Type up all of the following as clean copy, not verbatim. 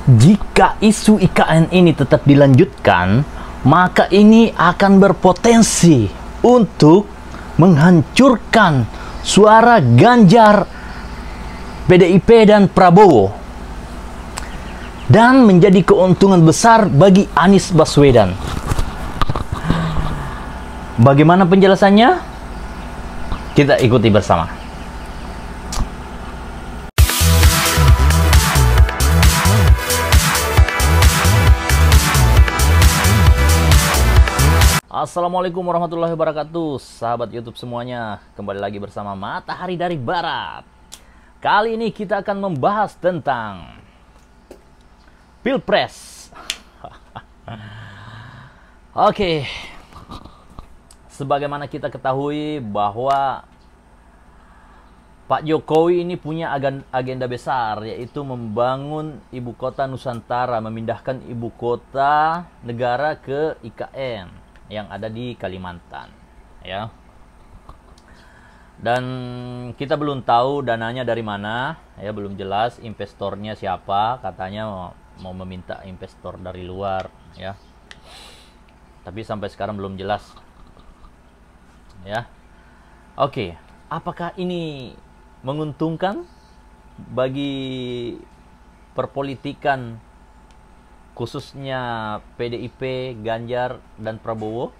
Jika isu IKN ini tetap dilanjutkan, maka ini akan berpotensi untuk menghancurkan suara Ganjar, PDIP, dan Prabowo, dan menjadi keuntungan besar bagi Anies Baswedan. Bagaimana penjelasannya? Kita ikuti bersama. Assalamualaikum warahmatullahi wabarakatuh, sahabat YouTube semuanya. Kembali lagi bersama Matahari dari Barat. Kali ini kita akan membahas tentang Pilpres. Oke. Sebagaimana kita ketahui bahwa Pak Jokowi ini punya agenda besar, yaitu membangun ibu kota Nusantara, memindahkan ibu kota negara ke IKN yang ada di Kalimantan, ya. Dan kita belum tahu dananya dari mana, ya, belum jelas investornya siapa. Katanya mau meminta investor dari luar, ya. Tapi sampai sekarang belum jelas, ya. Oke, apakah ini menguntungkan bagi perpolitikan khususnya PDIP, Ganjar, dan Prabowo?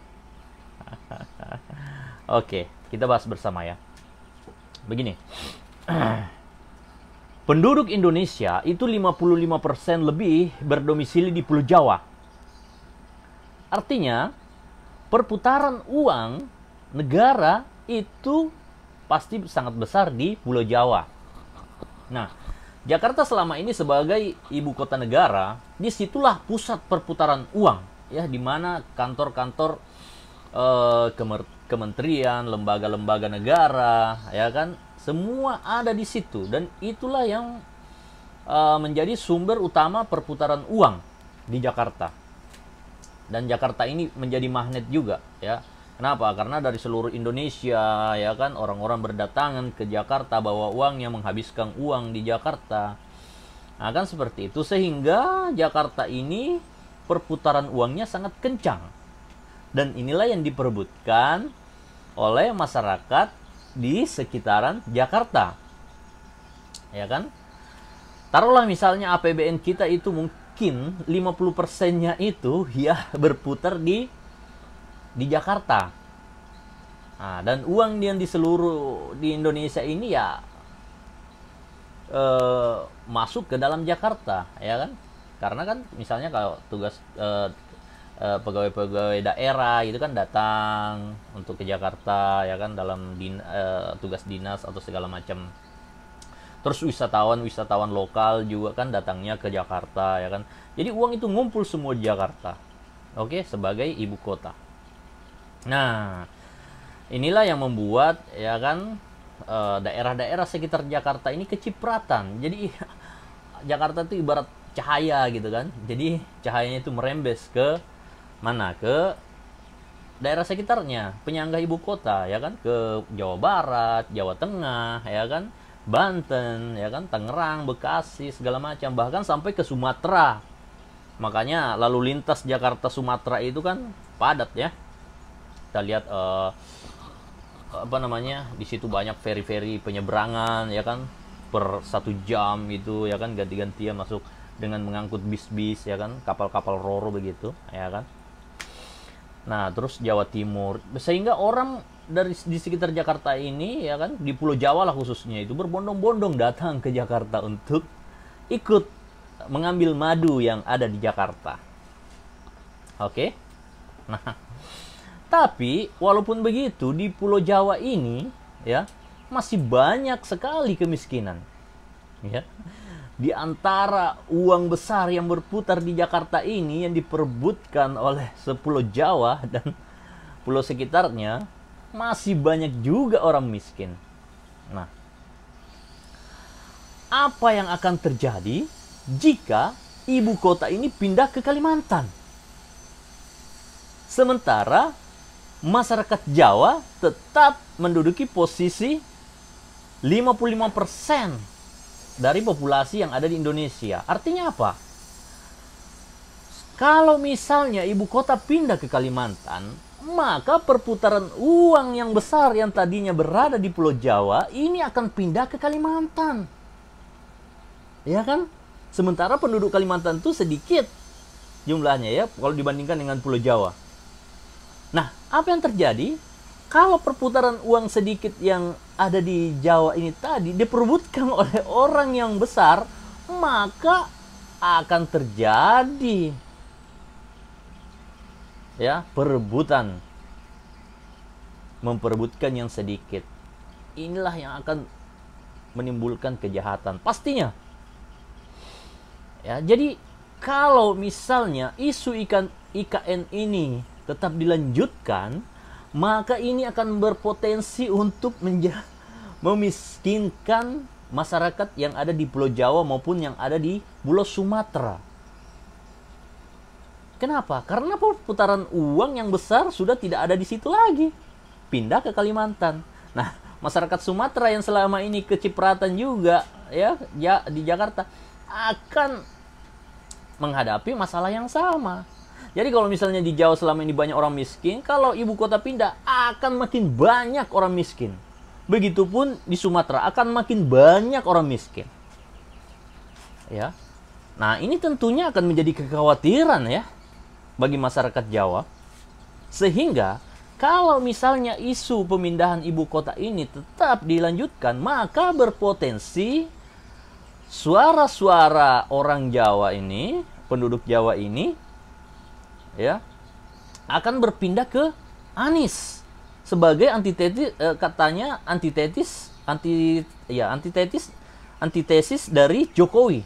Oke, kita bahas bersama, ya. Begini. Penduduk Indonesia itu 55% lebih berdomisili di Pulau Jawa. Artinya, perputaran uang negara itu pasti sangat besar di Pulau Jawa. Nah, Jakarta selama ini sebagai ibu kota negara, disitulah pusat perputaran uang, ya, di mana kantor-kantor kementerian, lembaga-lembaga negara, ya kan, semua ada di situ, dan itulah yang menjadi sumber utama perputaran uang di Jakarta. Dan Jakarta ini menjadi magnet juga, ya. Kenapa? Karena dari seluruh Indonesia, ya kan, orang-orang berdatangan ke Jakarta bawa uangnya, menghabiskan uang di Jakarta. Nah, kan seperti itu, sehingga Jakarta ini perputaran uangnya sangat kencang. Dan inilah yang diperebutkan oleh masyarakat di sekitaran Jakarta. Ya kan? Taruhlah misalnya APBN kita itu mungkin 50%-nya itu ya berputar di Jakarta. Nah, dan uang yang di seluruh di Indonesia ini ya masuk ke dalam Jakarta, ya kan? Karena kan misalnya kalau tugas pegawai-pegawai daerah itu kan datang untuk ke Jakarta, ya kan, dalam tugas dinas atau segala macam. Terus wisatawan lokal juga kan datangnya ke Jakarta, ya kan. Jadi uang itu ngumpul semua di Jakarta. Oke, sebagai ibu kota. Nah, inilah yang membuat, ya kan, daerah-daerah sekitar Jakarta ini kecipratan. Jadi Jakarta itu ibarat cahaya gitu kan. Jadi cahayanya itu merembes ke mana? Ke daerah sekitarnya, penyangga ibu kota, ya kan, ke Jawa Barat, Jawa Tengah, ya kan, Banten, ya kan, Tangerang, Bekasi, segala macam, bahkan sampai ke Sumatera. Makanya lalu lintas Jakarta Sumatera itu kan padat, ya. Kita lihat di situ banyak feri-feri penyeberangan, ya kan, per 1 jam itu, ya kan, ganti-gantian masuk dengan mengangkut bis-bis, ya kan, kapal-kapal roro begitu, ya kan. Nah, terus Jawa Timur, sehingga orang di sekitar Jakarta ini, ya kan, di Pulau Jawa lah khususnya, itu berbondong-bondong datang ke Jakarta untuk ikut mengambil madu yang ada di Jakarta. Oke. Nah, tapi walaupun begitu, di Pulau Jawa ini, ya, masih banyak sekali kemiskinan, ya. Di antara uang besar yang berputar di Jakarta ini yang diperebutkan oleh sepulau Jawa dan pulau sekitarnya, masih banyak juga orang miskin. Nah, apa yang akan terjadi jika ibu kota ini pindah ke Kalimantan? Sementara masyarakat Jawa tetap menduduki posisi 55% dari populasi yang ada di Indonesia. Artinya apa? Kalau misalnya ibu kota pindah ke Kalimantan, maka perputaran uang yang besar yang tadinya berada di Pulau Jawa ini akan pindah ke Kalimantan. Ya kan? Sementara penduduk Kalimantan itu sedikit jumlahnya ya kalau dibandingkan dengan Pulau Jawa. Nah, apa yang terjadi? Kalau perputaran uang sedikit yang ada di Jawa ini tadi diperebutkan oleh orang yang besar, maka akan terjadi ya perebutan, memperebutkan yang sedikit. Inilah yang akan menimbulkan kejahatan pastinya. Ya, jadi kalau misalnya isu IKN ini tetap dilanjutkan, maka ini akan berpotensi untuk memiskinkan masyarakat yang ada di Pulau Jawa maupun yang ada di Pulau Sumatera. Kenapa? Karena perputaran uang yang besar sudah tidak ada di situ lagi. Pindah ke Kalimantan. Nah, masyarakat Sumatera yang selama ini kecipratan juga ya di Jakarta akan menghadapi masalah yang sama. Jadi kalau misalnya di Jawa selama ini banyak orang miskin, kalau ibu kota pindah akan makin banyak orang miskin. Begitupun di Sumatera akan makin banyak orang miskin. Ya. Nah, ini tentunya akan menjadi kekhawatiran ya bagi masyarakat Jawa. Sehingga kalau misalnya isu pemindahan ibu kota ini tetap dilanjutkan, maka berpotensi suara-suara orang Jawa ini, penduduk Jawa ini ya akan berpindah ke Anies sebagai antitesis dari Jokowi.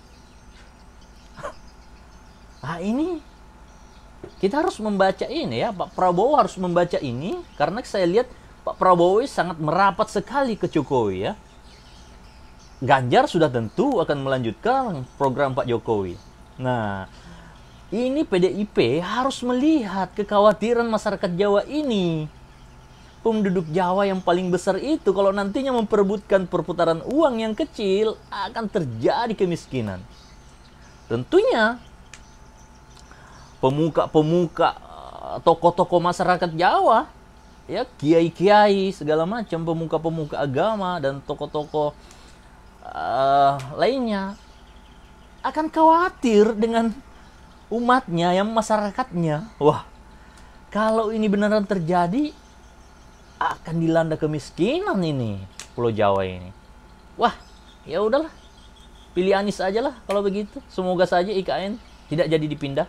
Nah, ini kita harus membaca ini ya, Pak Prabowo harus membaca ini karena saya lihat Pak Prabowo sangat merapat sekali ke Jokowi ya. Ganjar sudah tentu akan melanjutkan program Pak Jokowi. Nah, ini PDIP harus melihat kekhawatiran masyarakat Jawa ini. Penduduk Jawa yang paling besar itu kalau nantinya memperebutkan perputaran uang yang kecil akan terjadi kemiskinan. Tentunya pemuka-pemuka, tokoh-tokoh masyarakat Jawa, ya kiai-kiai segala macam, pemuka-pemuka agama dan tokoh-tokoh lainnya akan khawatir dengan umatnya, yang masyarakatnya. Wah, kalau ini beneran terjadi, akan dilanda kemiskinan ini Pulau Jawa ini. Wah, ya udahlah, pilih Anies aja lah kalau begitu. Semoga saja IKN tidak jadi dipindah.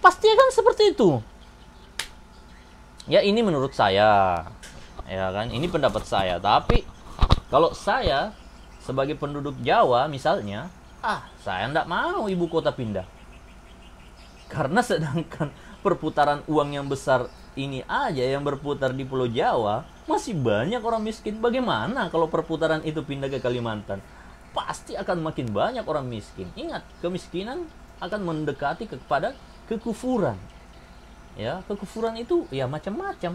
Pasti akan seperti itu. Ya, ini menurut saya. Ya kan, ini pendapat saya. Tapi kalau saya sebagai penduduk Jawa misalnya, saya enggak mau ibu kota pindah. Karena sedangkan perputaran uang yang besar ini aja yang berputar di Pulau Jawa, masih banyak orang miskin. Bagaimana kalau perputaran itu pindah ke Kalimantan? Pasti akan makin banyak orang miskin. Ingat, kemiskinan akan mendekati kepada kekufuran. Ya, kekufuran itu ya macam-macam.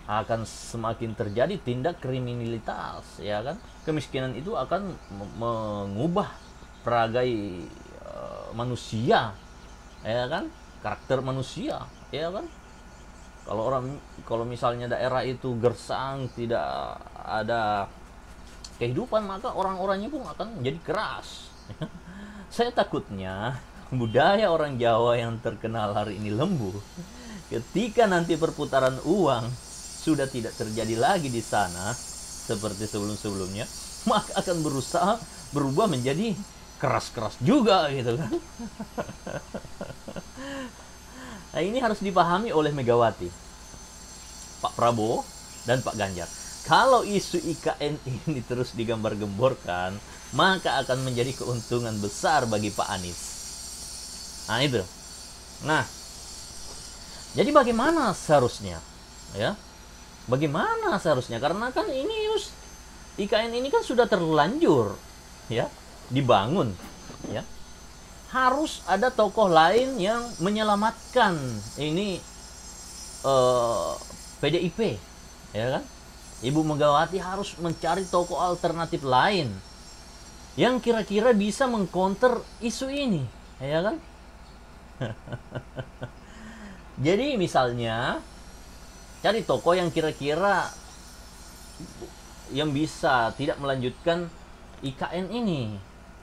Akan semakin terjadi tindak kriminalitas, ya kan? Kemiskinan itu akan mengubah peragai manusia, ya kan? Karakter manusia, ya kan? Kalau misalnya daerah itu gersang, tidak ada kehidupan, maka orang-orangnya pun akan menjadi keras. Saya takutnya budaya orang Jawa yang terkenal hari ini lembut, ketika nanti perputaran uang sudah tidak terjadi lagi di sana seperti sebelum-sebelumnya, maka akan berusaha berubah menjadi keras-keras juga gitu kan. Nah, ini harus dipahami oleh Megawati, Pak Prabowo, dan Pak Ganjar. Kalau isu IKN ini terus digambar-gemborkan, maka akan menjadi keuntungan besar bagi Pak Anies. Nah, itu. Nah, jadi bagaimana seharusnya? Ya, bagaimana seharusnya? Karena kan ini IKN ini kan sudah terlanjur, ya, dibangun, ya. Harus ada tokoh lain yang menyelamatkan ini PDIP, ya kan? Ibu Megawati harus mencari tokoh alternatif lain yang kira-kira bisa mengcounter isu ini, ya kan? Jadi misalnya cari toko yang kira-kira yang bisa tidak melanjutkan IKN ini.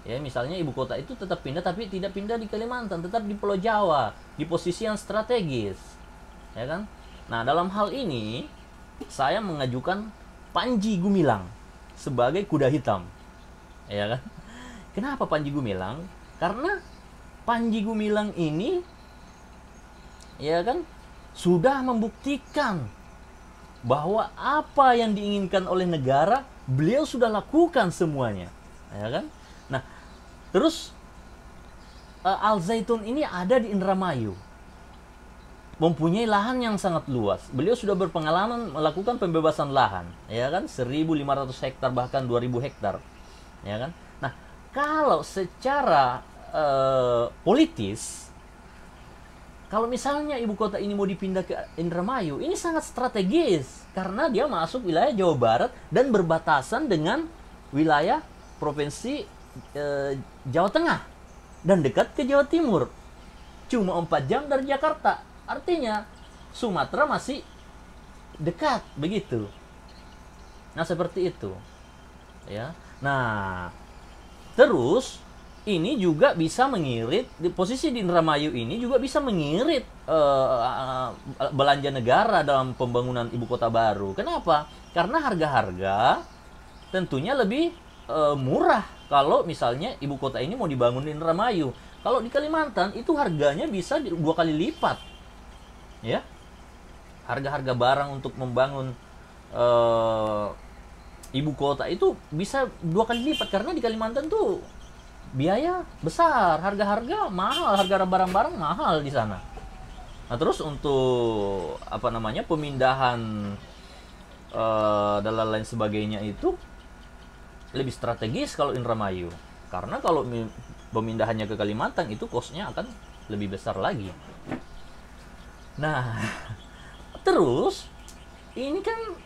Ya, misalnya ibu kota itu tetap pindah tapi tidak pindah di Kalimantan, tetap di Pulau Jawa, di posisi yang strategis. Ya kan? Nah, dalam hal ini saya mengajukan Panji Gumilang sebagai kuda hitam. Ya kan? Kenapa Panji Gumilang? Karena Panji Gumilang ini ya kan sudah membuktikan bahwa apa yang diinginkan oleh negara beliau sudah lakukan semuanya, ya kan? Nah, terus Al Zaitun ini ada di Indramayu, mempunyai lahan yang sangat luas. Beliau sudah berpengalaman melakukan pembebasan lahan, ya kan? 1.500 hektar bahkan 2.000 hektar, ya kan? Nah, kalau secara politis, kalau misalnya ibu kota ini mau dipindah ke Indramayu, ini sangat strategis karena dia masuk wilayah Jawa Barat dan berbatasan dengan wilayah provinsi Jawa Tengah dan dekat ke Jawa Timur. Cuma 4 jam dari Jakarta. Artinya Sumatera masih dekat begitu. Nah, seperti itu. Ya. Nah, terus ini juga bisa mengirit di posisi di Indramayu ini juga bisa mengirit belanja negara dalam pembangunan ibu kota baru. Kenapa? Karena harga-harga tentunya lebih murah kalau misalnya ibu kota ini mau dibangun di Indramayu. Kalau di Kalimantan itu harganya bisa 2 kali lipat. Ya. Harga-harga barang untuk membangun ibu kota itu bisa 2 kali lipat karena di Kalimantan tuh biaya besar, harga-harga mahal, harga barang-barang mahal di sana. Nah, terus untuk apa namanya pemindahan dan lain sebagainya itu lebih strategis kalau Indramayu, karena kalau pemindahannya ke Kalimantan itu cost-nya akan lebih besar lagi. Nah, terus ini kan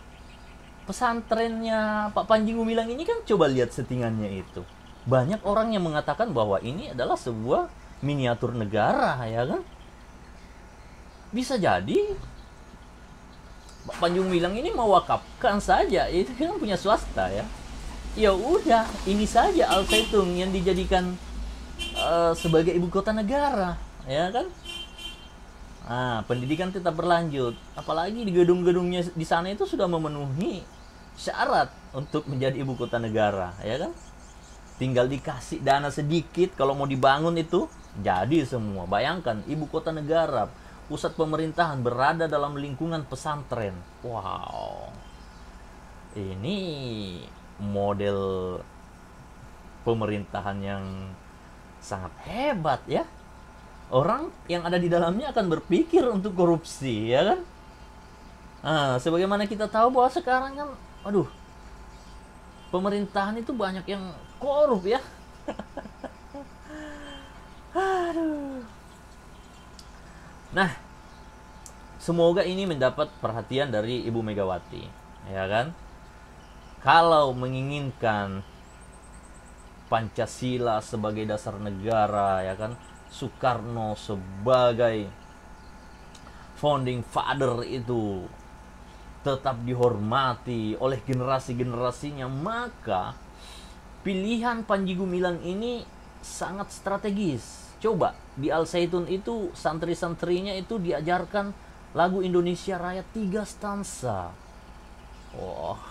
pesantrennya Pak Panji Gumilang ini kan coba lihat settingannya itu. Banyak orang yang mengatakan bahwa ini adalah sebuah miniatur negara, ya kan? Bisa jadi Pak Panji Gumilang ini mewakafkan saja, itu kan punya swasta ya. Ya udah, ini saja Al Zaitun yang dijadikan sebagai ibu kota negara, ya kan? Nah, pendidikan tetap berlanjut, apalagi di gedung-gedungnya di sana itu sudah memenuhi syarat untuk menjadi ibu kota negara, ya kan? Tinggal dikasih dana sedikit, kalau mau dibangun itu jadi semua. Bayangkan, ibu kota negara, pusat pemerintahan berada dalam lingkungan pesantren. Wow, ini model pemerintahan yang sangat hebat ya. Orang yang ada di dalamnya akan berpikir untuk korupsi, ya kan? Nah, sebagaimana kita tahu bahwa sekarang kan, aduh, pemerintahan itu banyak yang korup ya. Aduh. Nah, semoga ini mendapat perhatian dari Ibu Megawati, ya kan? Kalau menginginkan Pancasila sebagai dasar negara, ya kan? Soekarno sebagai founding father itu tetap dihormati oleh generasi-generasinya, maka pilihan Panji Gumilang ini sangat strategis. Coba di Al Zaitun itu santri-santrinya itu diajarkan lagu Indonesia Raya 3 stansa. Wah,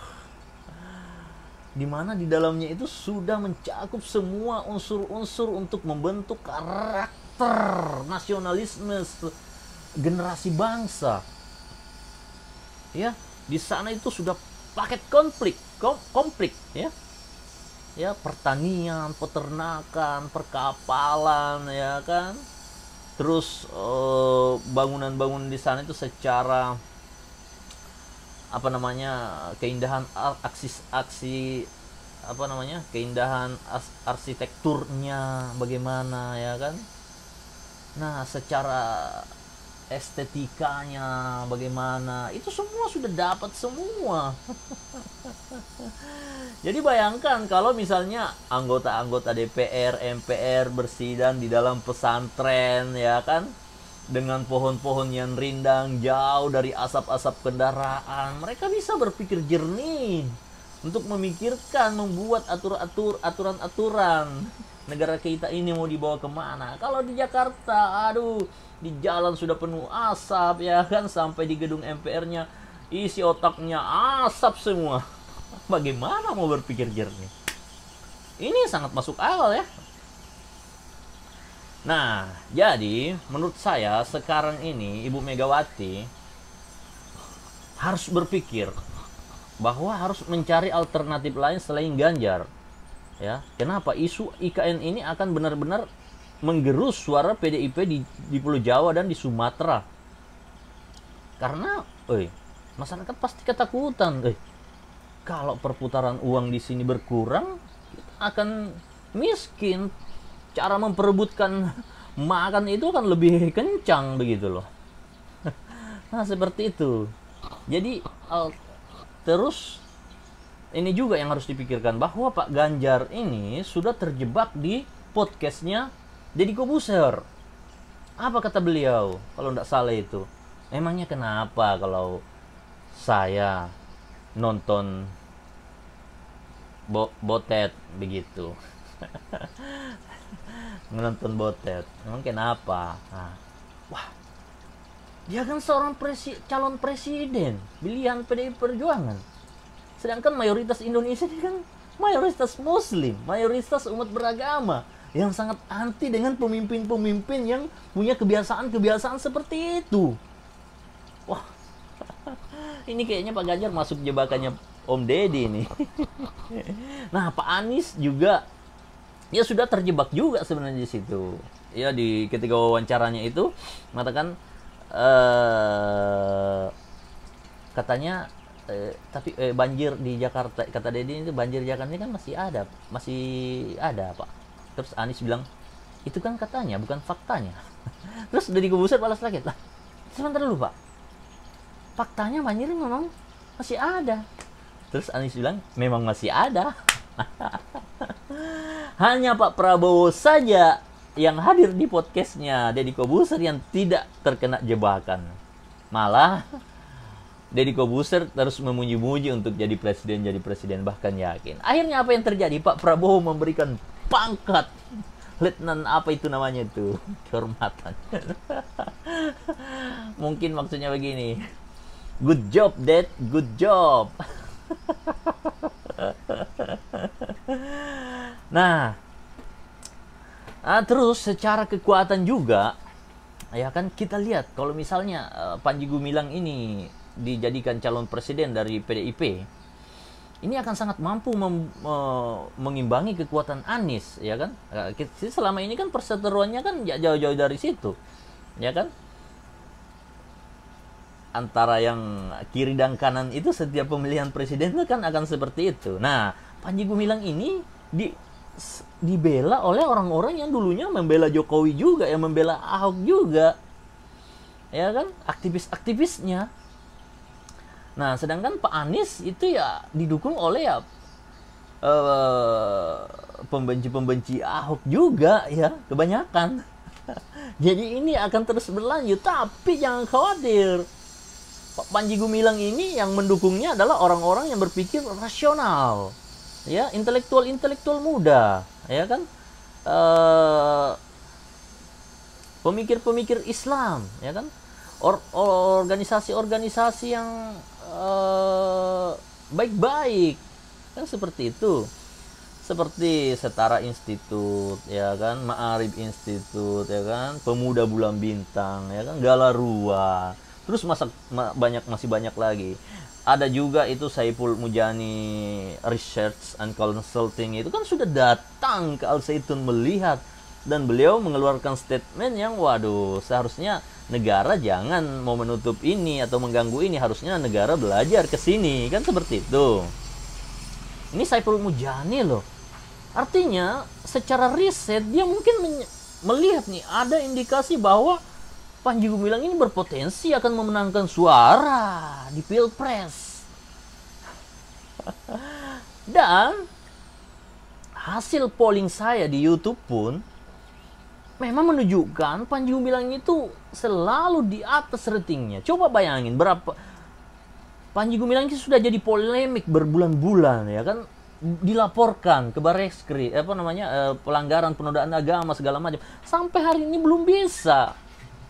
dimana di dalamnya itu sudah mencakup semua unsur-unsur untuk membentuk karakter nasionalisme generasi bangsa. Ya, di sana itu sudah paket konflik ya. Ya, pertanian, peternakan, perkapalan, ya kan. Terus bangunan-bangunan di sana itu secara apa namanya, keindahan aksi apa namanya, keindahan arsitekturnya bagaimana, ya kan. Nah, secara estetikanya bagaimana, itu semua sudah dapat semua. Jadi bayangkan kalau misalnya anggota-anggota DPR, MPR bersidang di dalam pesantren, ya kan, dengan pohon-pohon yang rindang, jauh dari asap-asap kendaraan, mereka bisa berpikir jernih untuk memikirkan, membuat aturan-aturan negara kita ini mau dibawa kemana. Kalau di Jakarta, aduh, di jalan sudah penuh asap, ya kan, sampai di gedung MPR-nya isi otaknya asap semua. Bagaimana mau berpikir jernih? Ini sangat masuk akal ya. Nah, jadi menurut saya sekarang ini Ibu Megawati harus berpikir bahwa harus mencari alternatif lain selain Ganjar. Ya, kenapa isu IKN ini akan benar-benar menggerus suara PDIP di Pulau Jawa dan di Sumatera. Karena, masyarakat pasti ketakutan. Kalau perputaran uang di sini berkurang, kita akan miskin. Cara memperebutkan makan itu akan lebih kencang begitu loh. Nah, seperti itu. Jadi terus ini juga yang harus dipikirkan, bahwa Pak Ganjar ini sudah terjebak di podcastnya Deddy Corbuzier. Apa kata beliau kalau tidak salah itu? Emangnya kenapa kalau saya nonton botet begitu? Menonton botet, emang kenapa? Nah, wah, dia kan seorang calon presiden pilihan PDI Perjuangan, sedangkan mayoritas Indonesia ini kan mayoritas Muslim, mayoritas umat beragama yang sangat anti dengan pemimpin-pemimpin yang punya kebiasaan-kebiasaan seperti itu. Wah, ini kayaknya Pak Ganjar masuk jebakannya Om Deddy ini. Nah, Pak Anies juga ya sudah terjebak juga sebenarnya di situ. Ya, di ketika wawancaranya itu mengatakan katanya tapi banjir di Jakarta, kata Deddy itu banjir Jakarta ini kan masih ada Pak. Terus Anies bilang itu kan katanya bukan faktanya. Terus Deddy Corbuzier balas lagi, lah sebentar dulu Pak, faktanya banjir memang masih ada. Terus Anies bilang memang masih ada. Hanya Pak Prabowo saja yang hadir di podcastnya Deddy Corbuzier yang tidak terkena jebakan. Malah Deddy Corbuzier terus memuji-muji untuk jadi presiden, bahkan yakin. Akhirnya apa yang terjadi? Pak Prabowo memberikan pangkat letnan, apa itu namanya itu, kehormatan. Mungkin maksudnya begini, good job Dad, good job. Nah, terus secara kekuatan juga, ya kan, kita lihat kalau misalnya Panji Gumilang ini dijadikan calon presiden dari PDIP, ini akan sangat mampu mengimbangi kekuatan Anies, ya kan? Selama ini kan perseteruannya kan jauh-jauh dari situ, ya kan? Antara yang kiri dan kanan itu setiap pemilihan presiden itu kan akan seperti itu. Nah, Panji Gumilang ini dibela oleh orang-orang yang dulunya membela Jokowi juga, yang membela Ahok juga, ya kan, aktivis-aktivisnya. Nah, sedangkan Pak Anies itu ya didukung oleh ya pembenci-pembenci Ahok juga, ya, kebanyakan. Jadi ini akan terus berlanjut, tapi jangan khawatir. Pak Panji Gumilang ini yang mendukungnya adalah orang-orang yang berpikir rasional, ya, intelektual muda, ya kan, pemikir-pemikir Islam, ya kan, organisasi-organisasi yang baik-baik, kan seperti itu, seperti Setara Institut, ya kan, Ma'arif Institut, ya kan, Pemuda Bulan Bintang, ya kan, Galarua, terus masih banyak lagi. Ada juga itu Saiful Mujani Research and Consulting, itu kan sudah datang ke Al Zaitun melihat, dan beliau mengeluarkan statement yang waduh, seharusnya negara jangan mau menutup ini atau mengganggu ini, harusnya negara belajar ke sini, kan seperti itu. Ini Saiful Mujani loh. Artinya secara riset dia mungkin melihat nih ada indikasi bahwa Panji Gumilang ini berpotensi akan memenangkan suara di Pilpres. Dan hasil polling saya di YouTube pun memang menunjukkan Panji Gumilang itu selalu di atas ratingnya. Coba bayangin berapa Panji Gumilang itu sudah jadi polemik berbulan-bulan, ya kan, dilaporkan ke Barreskrim, pelanggaran penodaan agama segala macam. Sampai hari ini belum bisa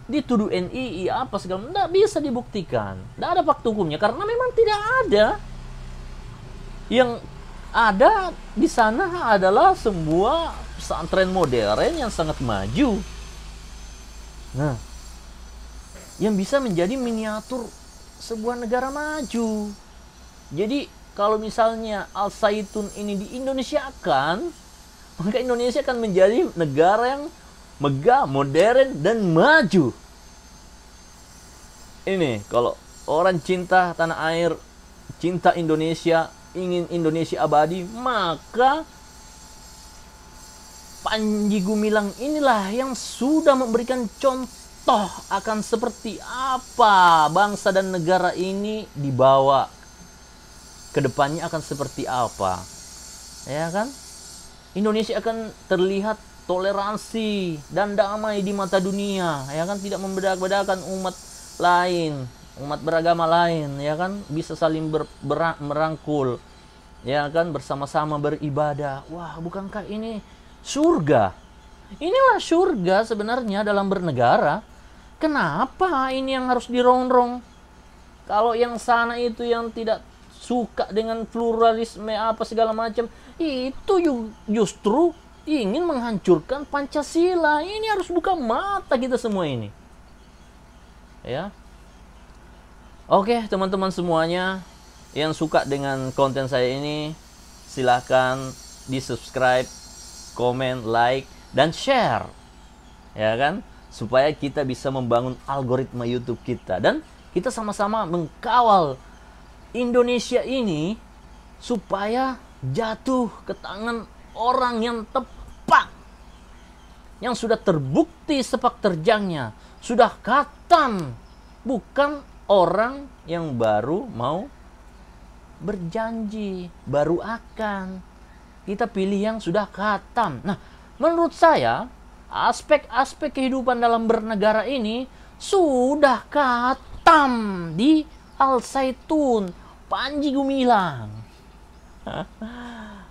dituduh NII apa segala macam, tidak bisa dibuktikan, tidak ada fakta hukumnya karena memang tidak ada. Yang ada di sana adalah sebuah pesantren modern yang sangat maju. Nah, yang bisa menjadi miniatur sebuah negara maju. Jadi kalau misalnya Al Zaitun ini di Indonesiakan, maka Indonesia akan menjadi negara yang megah, modern, dan maju. Ini kalau orang cinta tanah air, cinta Indonesia, ingin Indonesia abadi, maka Panji Gumilang inilah yang sudah memberikan contoh akan seperti apa bangsa dan negara ini dibawa ke depannya, akan seperti apa, ya kan? Indonesia akan terlihat toleransi dan damai di mata dunia, ya kan, tidak membedakan umat lain, umat beragama lain, ya kan, bisa saling merangkul, ya kan, bersama-sama beribadah. Wah, bukankah ini surga? Inilah surga sebenarnya dalam bernegara. Kenapa ini yang harus dirongrong? Kalau yang sana itu yang tidak suka dengan pluralisme apa segala macam, itu justru ingin menghancurkan Pancasila. Ini harus buka mata kita semua ini, ya. Oke, teman-teman semuanya yang suka dengan konten saya ini, silahkan di subscribe, komen, like, dan share, ya kan, supaya kita bisa membangun algoritma YouTube kita dan kita sama-sama mengkawal Indonesia ini supaya jatuh ke tangan orang yang tepat, yang sudah terbukti sepak terjangnya, sudah khatam, bukan orang yang baru mau berjanji, baru akan. Kita pilih yang sudah khatam. Nah, menurut saya aspek-aspek kehidupan dalam bernegara ini sudah khatam di Al Zaitun, Panji Gumilang.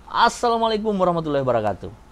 Assalamualaikum warahmatullahi wabarakatuh.